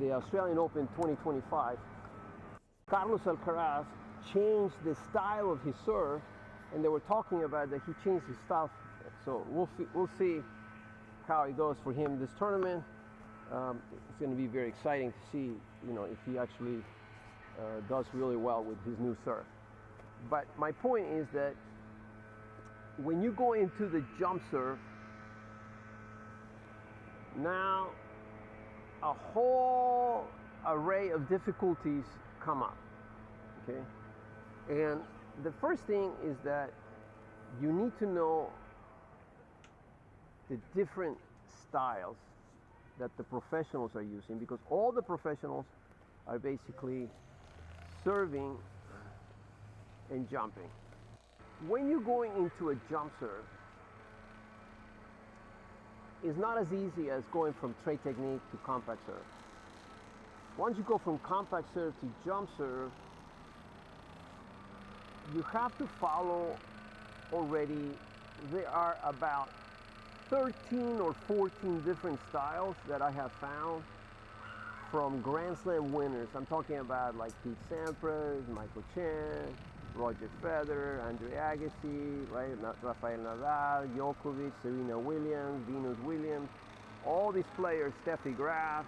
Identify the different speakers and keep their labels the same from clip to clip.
Speaker 1: the Australian Open 2025, Carlos Alcaraz changed the style of his serve, and they were talking about that he changed his style. So we'll see how it goes for him this tournament. It's going to be very exciting to see, if he actually does really well with his new serve. But my point is that when you go into the jump serve, now a whole array of difficulties come up, okay? And the first thing is that you need to know the different styles that the professionals are using, because all the professionals are basically serving and jumping. When you're going into a jump serve, it's not as easy as going from trade technique to compact serve. Once you go from compact serve to jump serve, you have to follow already, there are about 13 or 14 different styles that I have found from Grand Slam winners. I'm talking about like Pete Sampras, Michael Chen, Roger Federer, Andre Agassi, right? Rafael Nadal, Djokovic, Serena Williams, Venus Williams, all these players, Steffi Graf,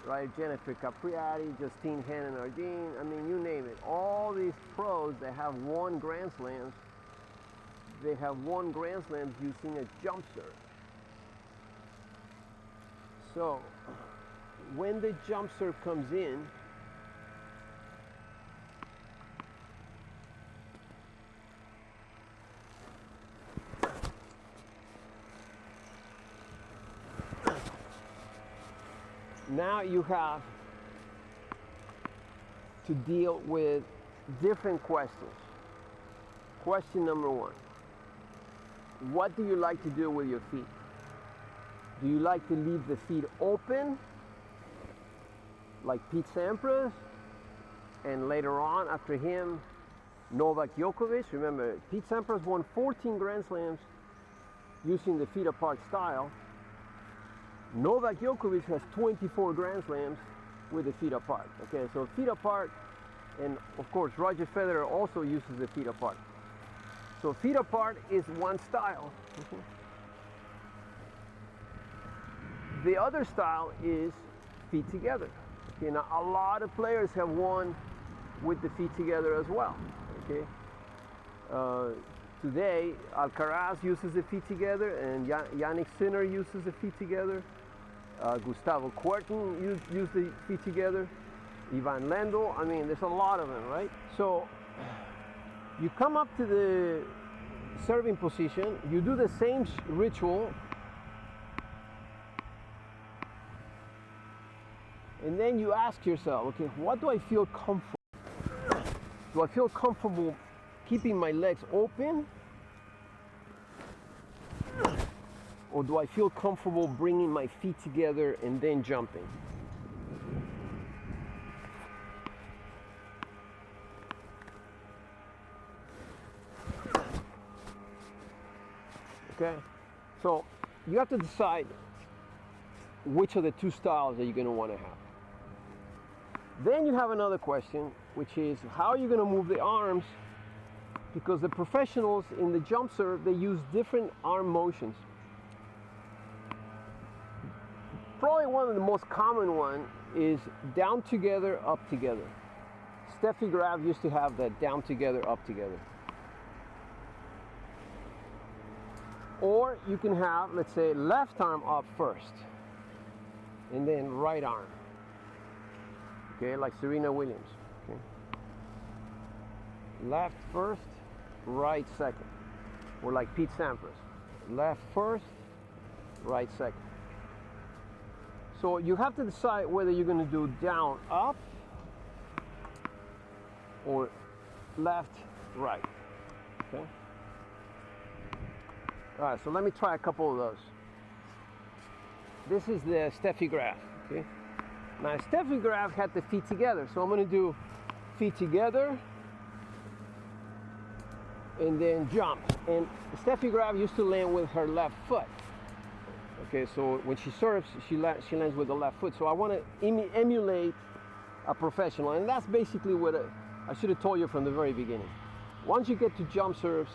Speaker 1: right? Jennifer Capriati, Justine Henin-Ardenne, I mean, you name it. All these pros that have won Grand Slams, they have won Grand Slams using a jump serve. So, when the jump serve comes in, now you have to deal with different questions. Question number one, what do you like to do with your feet? Do you like to leave the feet open, like Pete Sampras, and later on, after him, Novak Djokovic? Remember, Pete Sampras won 14 Grand Slams using the feet apart style. Novak Djokovic has 24 Grand Slams with the feet apart. Okay, so feet apart, and of course Roger Federer also uses the feet apart. So feet apart is one style. The other style is feet together. Okay, now a lot of players have won with the feet together as well. Okay, today Alcaraz uses the feet together, and Yannick Sinner uses the feet together. Gustavo Kuerten used the feet together. Ivan Lendl, I mean, there's a lot of them, right? So you come up to the serving position, you do the same ritual, and then you ask yourself, okay, what do I feel comfortable? Do I feel comfortable keeping my legs open? Or do I feel comfortable bringing my feet together and then jumping? Okay, so you have to decide which of the two styles that you're going to want to have. Then you have another question, which is how are you going to move the arms? Because the professionals in the jump serve, they use different arm motions. Probably one of the most common one is down together, up together. Steffi Graf used to have that down together, up together. Or you can have, let's say, left arm up first, and then right arm. Okay, like Serena Williams. Okay. Left first, right second. Or like Pete Sampras. Left first, right second. So you have to decide whether you're going to do down, up, or left, right. Okay. All right, so let me try a couple of those. This is the Steffi Graf. Okay. Now Steffi Graf had the feet together, so I'm going to do feet together and then jump. And Steffi Graf used to land with her left foot. Okay, so when she serves, she lands with the left foot. So I want to emulate a professional, and that's basically what I should have told you from the very beginning. Once you get to jump serves,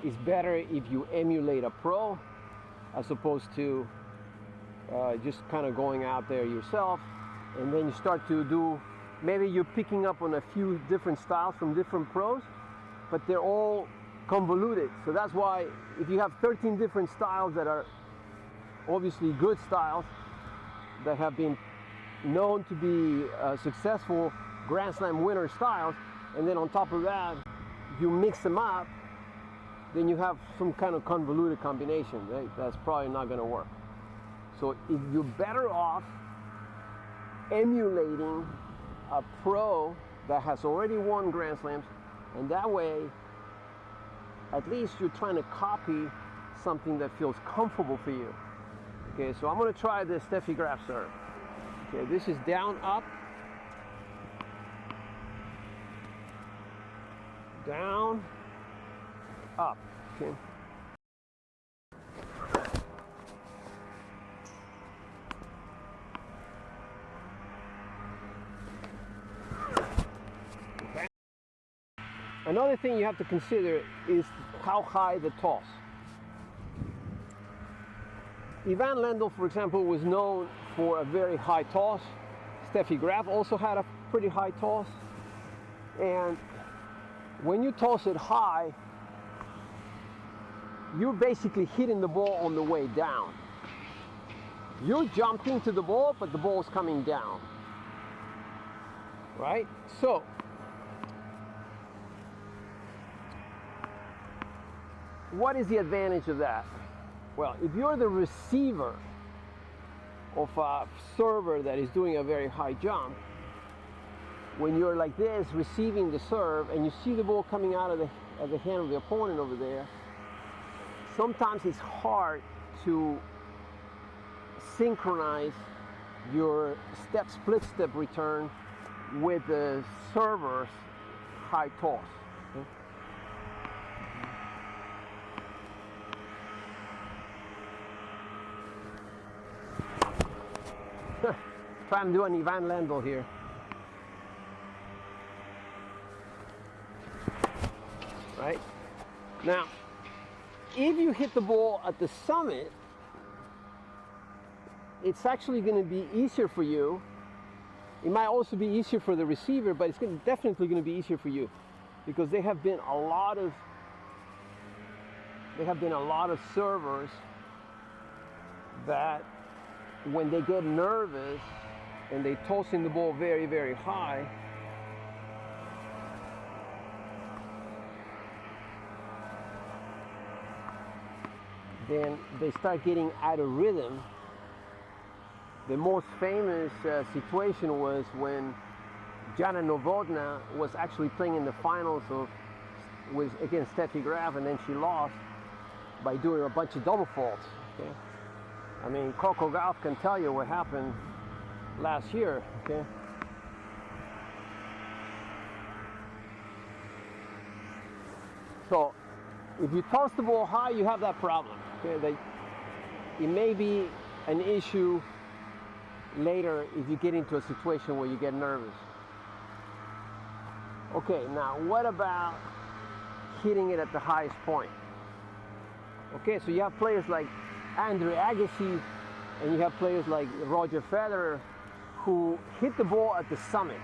Speaker 1: it's better if you emulate a pro as opposed to just kind of going out there yourself, and then you start to do, maybe you're picking up on a few different styles from different pros, but they're all convoluted. So that's why if you have 13 different styles that are obviously good styles that have been known to be successful Grand Slam winner styles, and then on top of that you mix them up, then you have some kind of convoluted combination. Right? That's probably not going to work. So if you're better off emulating a pro that has already won Grand Slams, and that way at least you're trying to copy something that feels comfortable for you. Okay, so I'm going to try the Steffi Graf serve. Okay, this is down, up, down, up. Okay. Another thing you have to consider is how high the toss. Ivan Lendl, for example, was known for a very high toss. Steffi Graf also had a pretty high toss. And when you toss it high, you're basically hitting the ball on the way down. You're jumping to the ball, but the ball's coming down. Right? So, what is the advantage of that? Well, if you're the receiver of a server that is doing a very high jump, when you're like this, receiving the serve, and you see the ball coming out of the hand of the opponent over there, sometimes it's hard to synchronize your split step return with the server's high toss. Okay? Try and do an Ivan Lendl here. Right? Now, if you hit the ball at the summit, it's actually going to be easier for you. It might also be easier for the receiver, but it's definitely going to be easier for you, because there have been a lot of servers that when they get nervous and they tossing the ball very, very high, then they start getting out of rhythm. The most famous situation was when Jana Novotná was actually playing in the finals against Steffi Graf, and then she lost by doing a bunch of double faults. Okay? I mean, Coco Gauff can tell you what happened last year. Okay? So, if you toss the ball high, you have that problem. Okay? It may be an issue later if you get into a situation where you get nervous. Okay, now what about hitting it at the highest point? Okay, so you have players like Andre Agassi, and you have players like Roger Federer who hit the ball at the summit.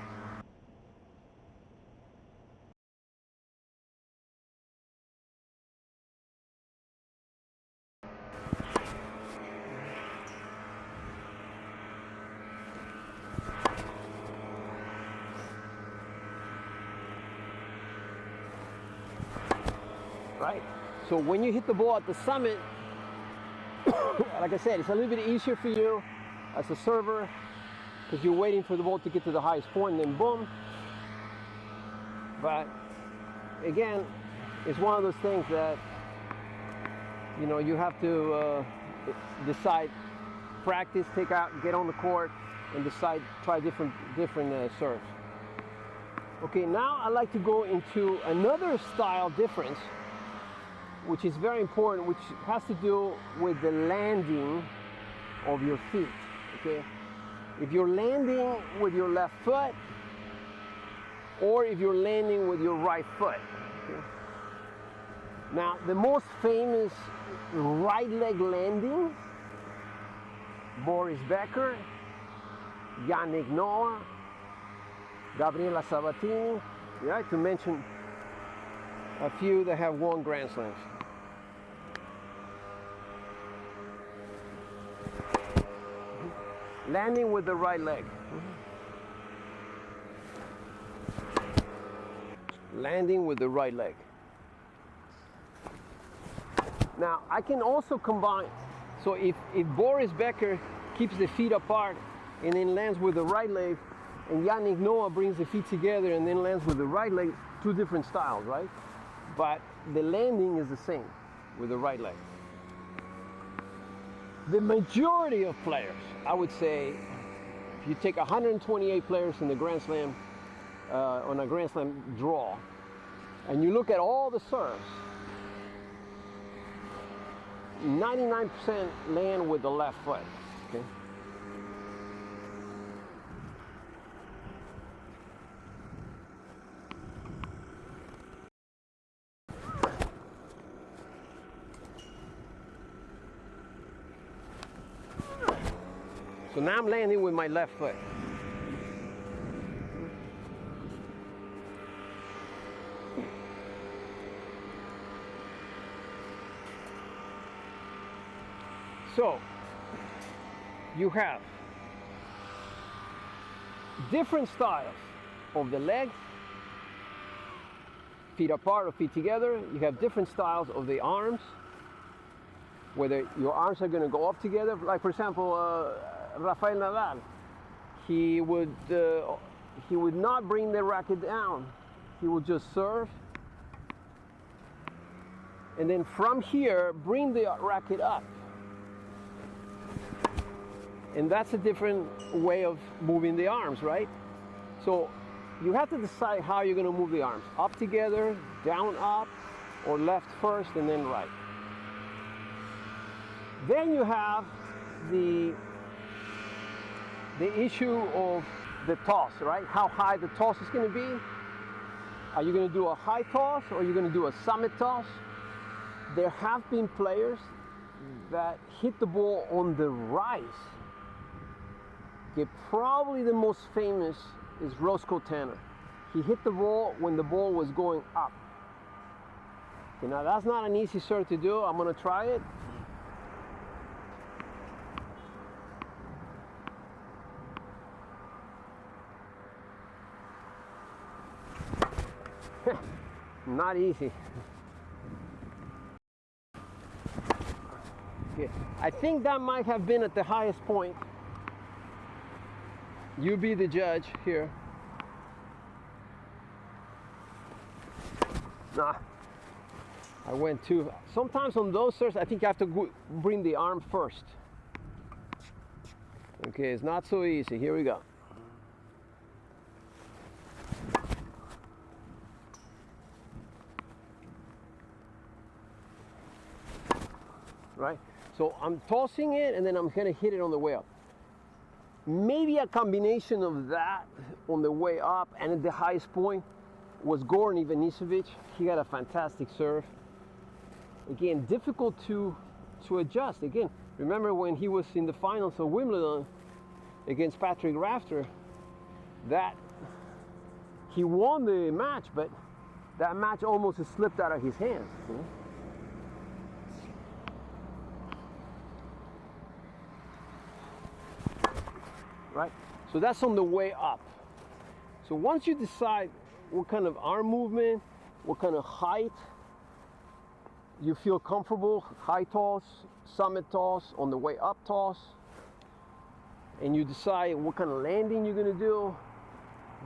Speaker 1: Right? So when you hit the ball at the summit, like I said, it's a little bit easier for you as a server because you're waiting for the ball to get to the highest point and then boom. But again, it's one of those things that, you know, you have to decide, practice, get on the court and decide, try different serves. Okay, now I'd like to go into another style difference which is very important, which has to do with the landing of your feet. Okay, if you're landing with your left foot, or if you're landing with your right foot. Okay? Now, the most famous right leg landing, Boris Becker, Yannick Noah, Gabriela Sabatini, right, to mention a few that have won Grand Slams. Landing with the right leg. Landing with the right leg. Now, I can also combine, so if Boris Becker keeps the feet apart and then lands with the right leg, and Yannick Noah brings the feet together and then lands with the right leg, two different styles, right? But the landing is the same with the right leg. The majority of players, I would say, if you take 128 players in the Grand Slam, on a Grand Slam draw, and you look at all the serves, 99% land with the left foot. Okay? So now I'm landing with my left foot. So you have different styles of the legs, feet apart or feet together. You have different styles of the arms, whether your arms are going to go up together. Like, for example, Rafael Nadal, he would not bring the racket down. He would just serve, and then from here bring the racket up. And that's a different way of moving the arms, right? So you have to decide how you're going to move the arms. Up together, down up, or left first and then right. Then you have the issue of the toss, right? How high the toss is going to be. Are you going to do a high toss or are you going to do a summit toss? There have been players that hit the ball on the rise. Okay, probably the most famous is Roscoe Tanner. He hit the ball when the ball was going up. Okay, now that's not an easy serve to do. I'm going to try it. Not easy. Okay, I think that might have been at the highest point. You be the judge here. Nah, I went too. Sometimes on those serves, I think you have to bring the arm first. Okay, it's not so easy. Here we go. Right? So I'm tossing it and then I'm going to hit it on the way up. Maybe a combination of that on the way up and at the highest point was Goran Ivanisevic. He had a fantastic serve. Again, difficult to adjust. Again, remember when he was in the finals of Wimbledon against Patrick Rafter, that he won the match, but that match almost slipped out of his hands. You know? Right? So that's on the way up. So once you decide what kind of arm movement, what kind of height you feel comfortable, high toss, summit toss, on the way up toss, and you decide what kind of landing you're going to do,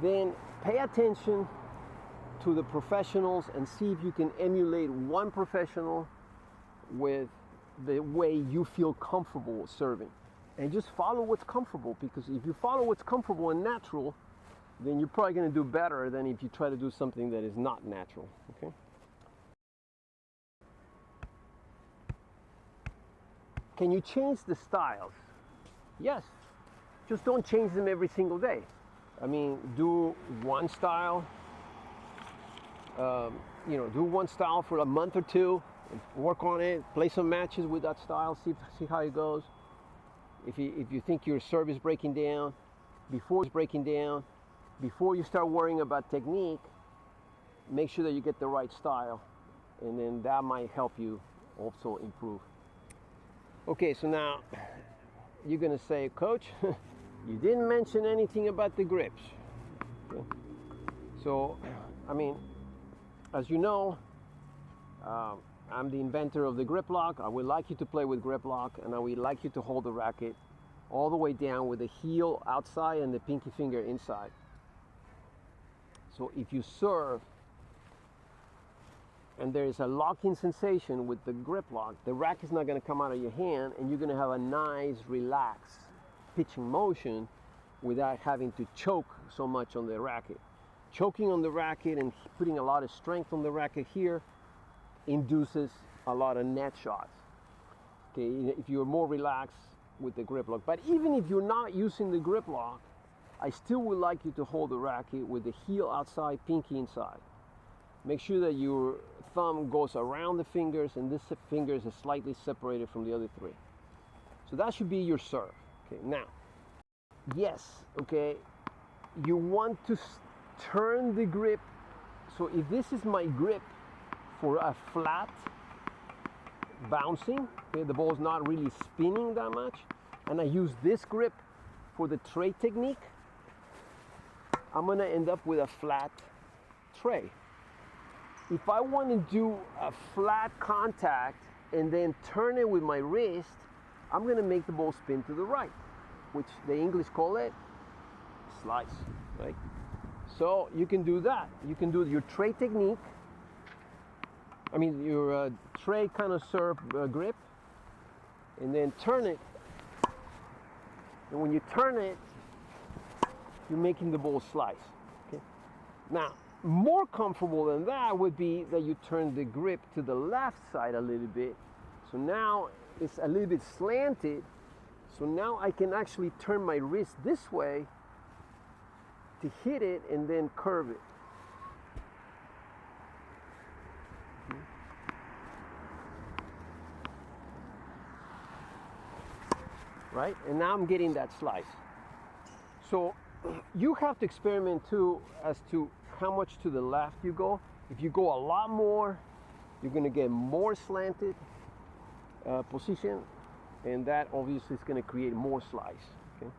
Speaker 1: then pay attention to the professionals and see if you can emulate one professional with the way you feel comfortable serving. And just follow what's comfortable, because if you follow what's comfortable and natural, then you're probably going to do better than if you try to do something that is not natural. Okay? Can you change the styles? Yes. Just don't change them every single day. I mean, do one style, do one style for a month or two, work on it, play some matches with that style, see how it goes. If you think your serve is breaking down, before you start worrying about technique, make sure that you get the right style, and then that might help you also improve. Okay, so now you're gonna say, Coach, you didn't mention anything about the grips. Okay. So, I mean, as you know, I'm the inventor of the grip lock. I would like you to play with grip lock, and I would like you to hold the racket all the way down with the heel outside and the pinky finger inside. So if you serve and there is a locking sensation with the grip lock, the racket is not going to come out of your hand, and you're going to have a nice, relaxed pitching motion without having to choke so much on the racket. Choking on the racket and putting a lot of strength on the racket here induces a lot of net shots. Okay, if you're more relaxed with the grip lock. But even if you're not using the grip lock, I still would like you to hold the racket with the heel outside, pinky inside. Make sure that your thumb goes around the fingers and this finger is slightly separated from the other three. So that should be your serve. Okay, now, yes, okay, you want to turn the grip. So if this is my grip for a flat bouncing, okay, the ball is not really spinning that much, and I use this grip for the tray technique, I'm gonna end up with a flat tray. If I want to do a flat contact and then turn it with my wrist, I'm gonna make the ball spin to the right, which the English call it slice, right? So you can do that. You can do your tray technique, your tray kind of serve grip, and then turn it. And when you turn it, you're making the ball slice. Okay? Now, more comfortable than that would be that you turn the grip to the left side a little bit. So now it's a little bit slanted. So now I can actually turn my wrist this way to hit it and then curve it. Right? And now I'm getting that slice. So you have to experiment too as to how much to the left you go. If you go a lot more, you're going to get more slanted position, and that obviously is going to create more slice. Okay?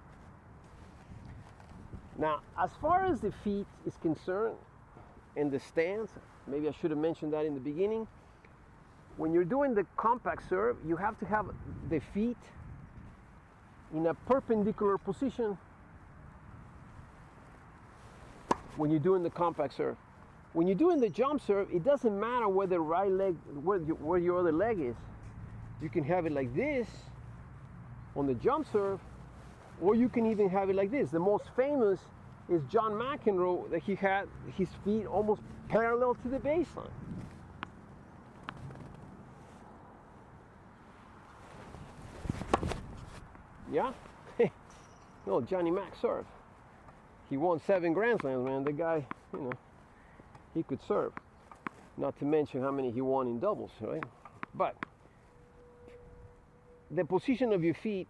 Speaker 1: Now, as far as the feet is concerned and the stance, maybe I should have mentioned that in the beginning. When you're doing the compact serve, you have to have the feet in a perpendicular position when you're doing the compact serve. When you're doing the jump serve, it doesn't matter where the right leg, where your other leg is. You can have it like this on the jump serve, or you can even have it like this. The most famous is John McEnroe, that he had his feet almost parallel to the baseline. Yeah? No, Johnny Mac served. He won 7 Grand Slams, man. The guy, he could serve. Not to mention how many he won in doubles, right? But the position of your feet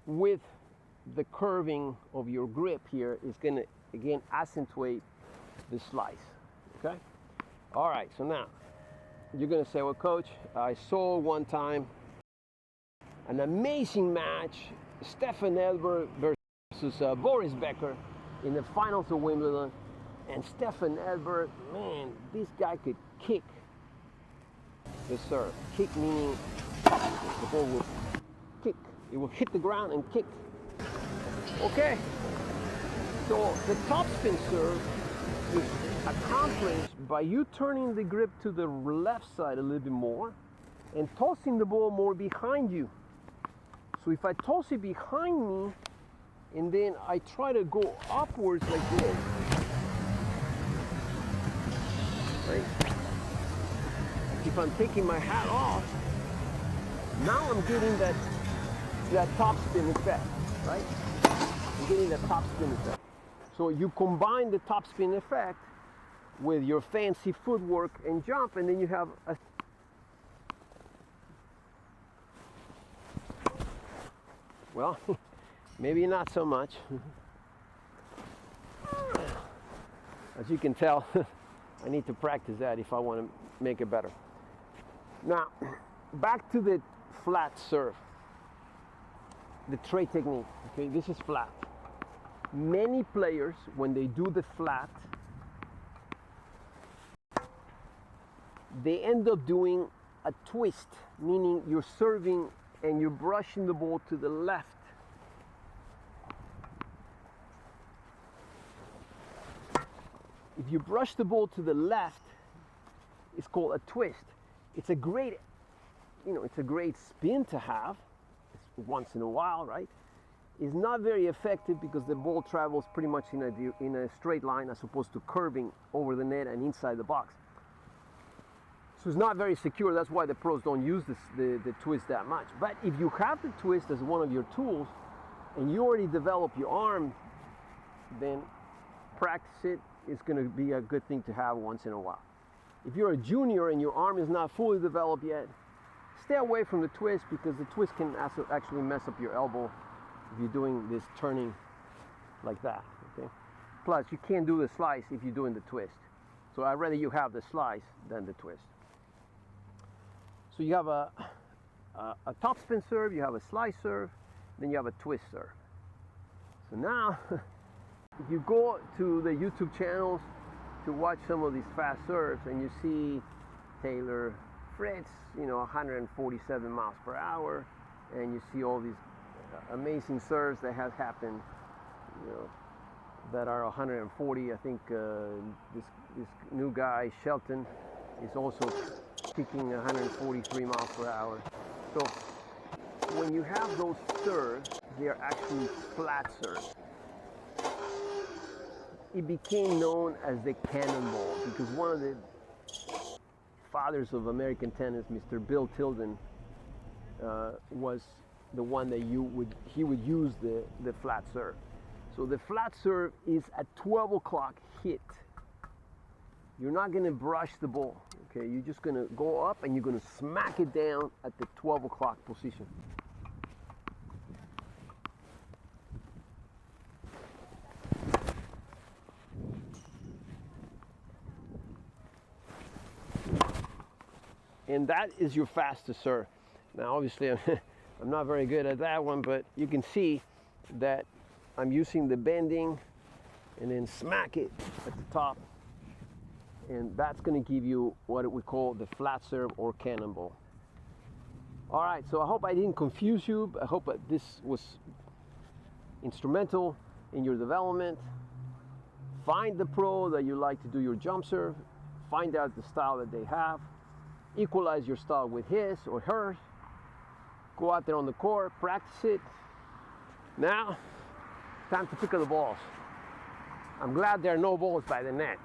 Speaker 1: with the curving of your grip here is going to, again, accentuate the slice, okay? All right, so now you're going to say, well, Coach, I saw one time an amazing match, Stefan Edberg versus Boris Becker in the finals of Wimbledon. And Stefan Edberg, man, this guy could kick the serve. Kick meaning the ball will kick. It will hit the ground and kick. Okay, so the topspin serve is accomplished by you turning the grip to the left side a little bit more and tossing the ball more behind you. So if I toss it behind me and then I try to go upwards like this, right? If I'm taking my hat off, Now I'm getting that top spin effect, right? I'm getting that top spin effect. So you combine the top spin effect with your fancy footwork and jump, and then you have a well, maybe not so much. As you can tell, I need to practice that if I want to make it better. Now, back to the flat serve, the tray technique. Okay, this is flat. Many players, when they do the flat, they end up doing a twist, meaning you're serving and you're brushing the ball to the left. If you brush the ball to the left, it's called a twist. It's a great, it's a great spin to have once in a while, right? It's not very effective because the ball travels pretty much in a straight line as opposed to curving over the net and inside the box. So it's not very secure. That's why the pros don't use the twist that much. But if you have the twist as one of your tools and you already develop your arm, then practice it. It's going to be a good thing to have once in a while. If you're a junior and your arm is not fully developed yet, stay away from the twist because the twist can actually mess up your elbow if you're doing this turning like that. Okay. Plus, you can't do the slice if you're doing the twist. So I'd rather you have the slice than the twist. So you have a top spin serve, you have a slice serve, then you have a twist serve. So now, if you go to the YouTube channels to watch some of these fast serves and you see Taylor Fritz, 147 miles per hour, and you see all these amazing serves that have happened, that are 140. I think this new guy, Shelton, is also kicking 143 miles per hour. So when you have those serves, they are actually flat serves. It became known as the cannonball because one of the fathers of American tennis, Mr. Bill Tilden, was the one that he would use the flat serve. So the flat serve is a 12 o'clock hit. You're not going to brush the ball, okay? You're just going to go up and you're going to smack it down at the 12 o'clock position. And that is your fastest serve. Now, obviously, I'm not very good at that one, but you can see that I'm using the bending and then smack it at the top. And that's going to give you what we call the flat serve or cannonball. All right, so I hope I didn't confuse you. I hope that this was instrumental in your development. Find the pro that you like to do your jump serve. Find out the style that they have. Equalize your style with his or hers. Go out there on the court, practice it. Now, time to pick up the balls. I'm glad there are no balls by the net.